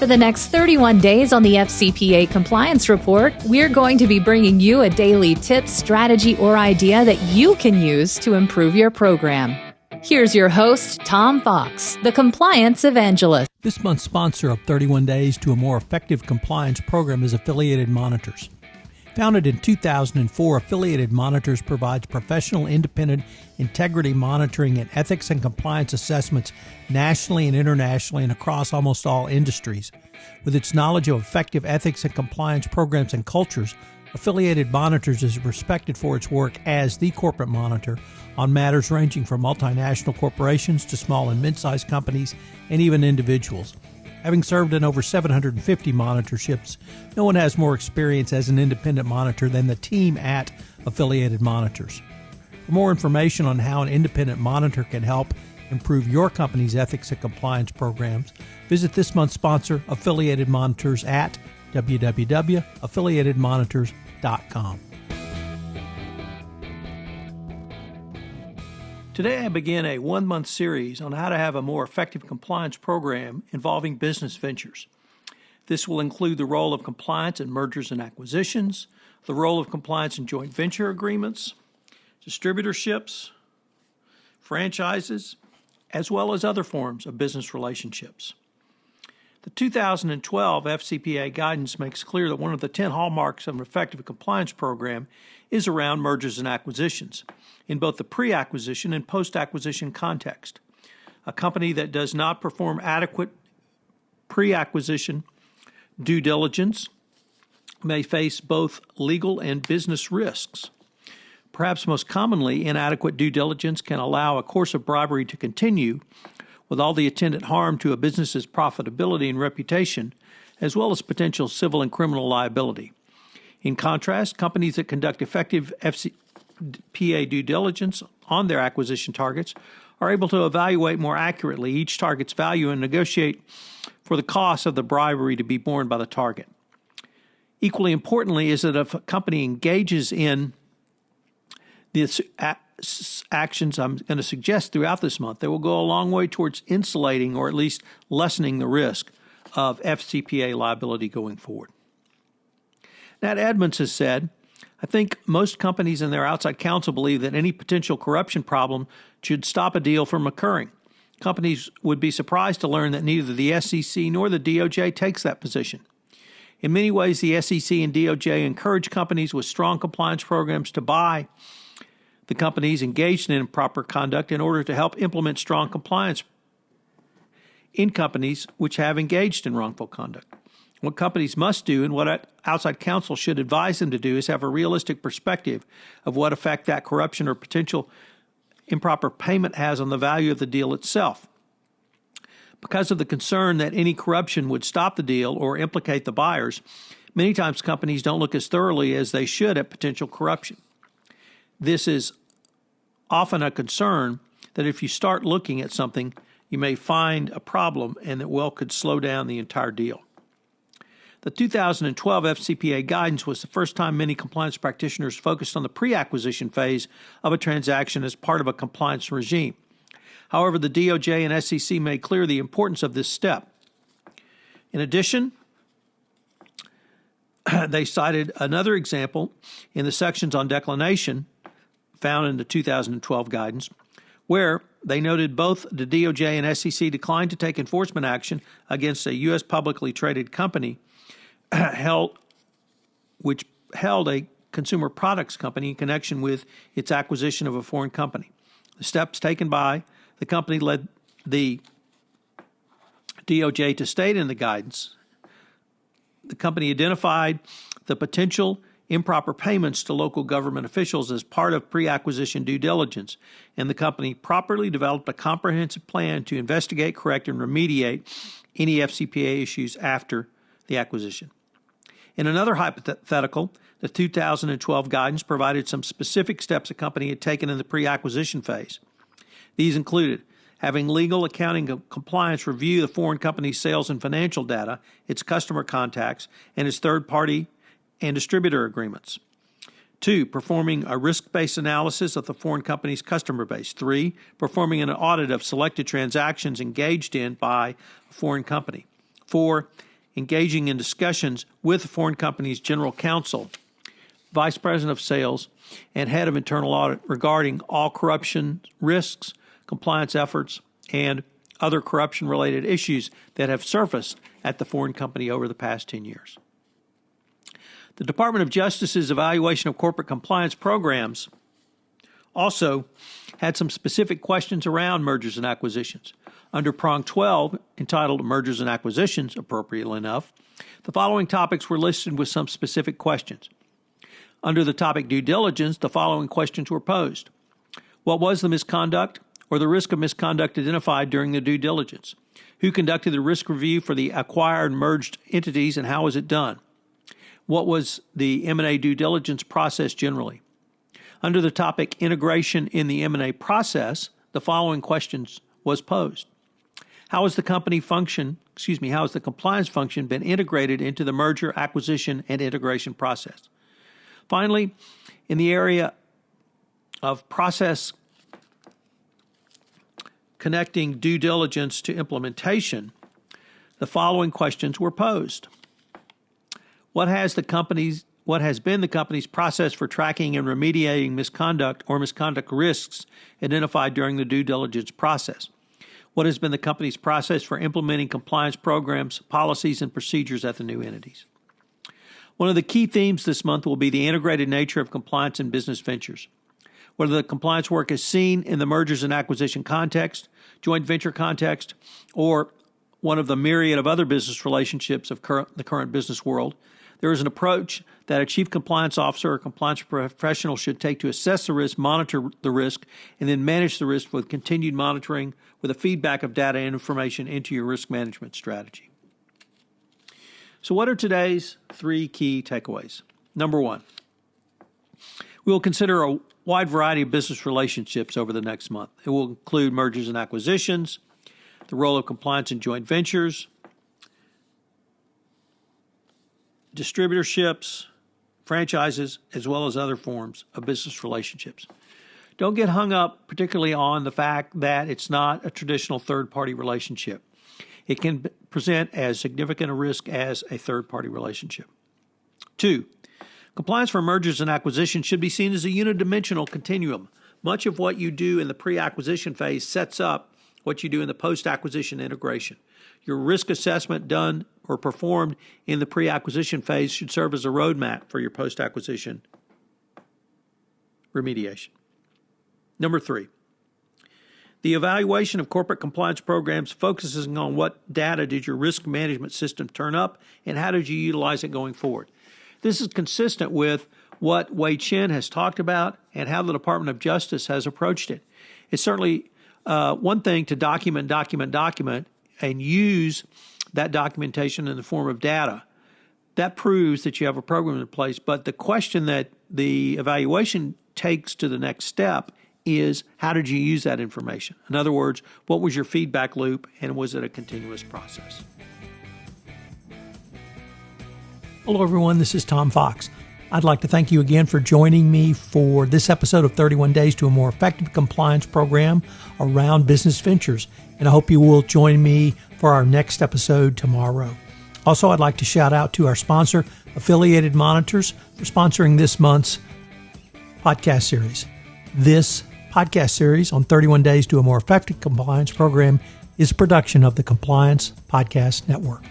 For the next 31 days on the FCPA Compliance Report, we're going to be bringing you a daily tip, strategy, or idea that you can use to improve your program. Here's your host, Tom Fox, the Compliance Evangelist. This month's sponsor of 31 Days to a More Effective Compliance program is Affiliated Monitors. Founded in 2004, Affiliated Monitors provides professional, independent integrity monitoring and ethics and compliance assessments nationally and internationally and across almost all industries. With its knowledge of effective ethics and compliance programs and cultures, Affiliated Monitors is respected for its work as the corporate monitor on matters ranging from multinational corporations to small and mid-sized companies and even individuals. Having served in over 750 monitorships, no one has more experience as an independent monitor than the team at Affiliated Monitors. For more information on how an independent monitor can help improve your company's ethics and compliance programs, visit this month's sponsor, Affiliated Monitors, at www.affiliatedmonitors.com. Today I begin a one-month series on how to have a more effective compliance program involving business ventures. This will include the role of compliance in mergers and acquisitions, the role of compliance in joint venture agreements, distributorships, franchises, as well as other forms of business relationships. The 2012 FCPA guidance makes clear that one of the 10 hallmarks of an effective compliance program is around mergers and acquisitions, in both the pre-acquisition and post-acquisition context. A company that does not perform adequate pre-acquisition due diligence may face both legal and business risks. Perhaps most commonly, inadequate due diligence can allow a course of bribery to continue with all the attendant harm to a business's profitability and reputation, as well as potential civil and criminal liability. In contrast, companies that conduct effective FCPA due diligence on their acquisition targets are able to evaluate more accurately each target's value and negotiate for the cost of the bribery to be borne by the target. Equally importantly is that if a company engages in this actions I'm going to suggest throughout this month, they will go a long way towards insulating or at least lessening the risk of FCPA liability going forward. Nat Edmonds has said, I think most companies and their outside counsel believe that any potential corruption problem should stop a deal from occurring. Companies would be surprised to learn that neither the SEC nor the DOJ takes that position. In many ways, the SEC and DOJ encourage companies with strong compliance programs to buy the companies engaged in improper conduct in order to help implement strong compliance in companies which have engaged in wrongful conduct. What companies must do and what outside counsel should advise them to do is have a realistic perspective of what effect that corruption or potential improper payment has on the value of the deal itself. Because of the concern that any corruption would stop the deal or implicate the buyers, many times companies don't look as thoroughly as they should at potential corruption. This is often a concern that if you start looking at something, you may find a problem and that could slow down the entire deal. The 2012 FCPA guidance was the first time many compliance practitioners focused on the pre-acquisition phase of a transaction as part of a compliance regime. However, the DOJ and SEC made clear the importance of this step. In addition, they cited another example in the sections on declination found in the 2012 guidance, where they noted both the DOJ and SEC declined to take enforcement action against a U.S. publicly traded company which held a consumer products company in connection with its acquisition of a foreign company. The steps taken by the company led the DOJ to state in the guidance the company identified the potential improper payments to local government officials as part of pre-acquisition due diligence, and the company properly developed a comprehensive plan to investigate, correct, and remediate any FCPA issues after the acquisition. In another hypothetical, the 2012 guidance provided some specific steps a company had taken in the pre-acquisition phase. These included having legal, accounting, and compliance review the foreign company's sales and financial data, its customer contacts, and its third-party and distributor agreements. 2, performing a risk-based analysis of the foreign company's customer base. 3, performing an audit of selected transactions engaged in by a foreign company. 4, engaging in discussions with the foreign company's general counsel, vice president of sales, and head of internal audit regarding all corruption risks, compliance efforts, and other corruption-related issues that have surfaced at the foreign company over the past 10 years. The Department of Justice's evaluation of corporate compliance programs also had some specific questions around mergers and acquisitions. Under prong 12, entitled Mergers and Acquisitions, appropriately enough, the following topics were listed with some specific questions. Under the topic due diligence, the following questions were posed. What was the misconduct or the risk of misconduct identified during the due diligence? Who conducted the risk review for the acquired and merged entities, and how was it done? What was the M&A due diligence process generally? Under the topic integration in the M&A process, the following questions was posed. How has the compliance function been integrated into the merger, acquisition, and integration process? Finally, in the area of process connecting due diligence to implementation, the following questions were posed. What has been the company's process for tracking and remediating misconduct or misconduct risks identified during the due diligence process? What has been the company's process for implementing compliance programs, policies, and procedures at the new entities? One of the key themes this month will be the integrated nature of compliance in business ventures. Whether the compliance work is seen in the mergers and acquisition context, joint venture context, or one of the myriad of other business relationships of the current business world, there is an approach that a chief compliance officer or compliance professional should take to assess the risk, monitor the risk, and then manage the risk with continued monitoring with a feedback of data and information into your risk management strategy. So what are today's 3 key takeaways? Number 1, we will consider a wide variety of business relationships over the next month. It will include mergers and acquisitions, the role of compliance in joint ventures, distributorships, franchises, as well as other forms of business relationships. Don't get hung up particularly on the fact that it's not a traditional third-party relationship. It can present as significant a risk as a third-party relationship. 2, compliance for mergers and acquisitions should be seen as a unidimensional continuum. Much of what you do in the pre-acquisition phase sets up what you do in the post-acquisition integration. Your risk assessment done or performed in the pre-acquisition phase should serve as a roadmap for your post-acquisition remediation. Number 3, the evaluation of corporate compliance programs focuses on what data did your risk management system turn up and how did you utilize it going forward. This is consistent with what Wei Chen has talked about and how the Department of Justice has approached it. It's certainly one thing to document, and use that documentation in the form of data. That proves that you have a program in place. But the question that the evaluation takes to the next step is, how did you use that information? In other words, what was your feedback loop, and was it a continuous process? Hello, everyone. This is Tom Fox. I'd like to thank you again for joining me for this episode of 31 Days to a More Effective Compliance Program around business ventures. And I hope you will join me for our next episode tomorrow. Also, I'd like to shout out to our sponsor, Affiliated Monitors, for sponsoring this month's podcast series. This podcast series on 31 Days to a More Effective Compliance Program is a production of the Compliance Podcast Network.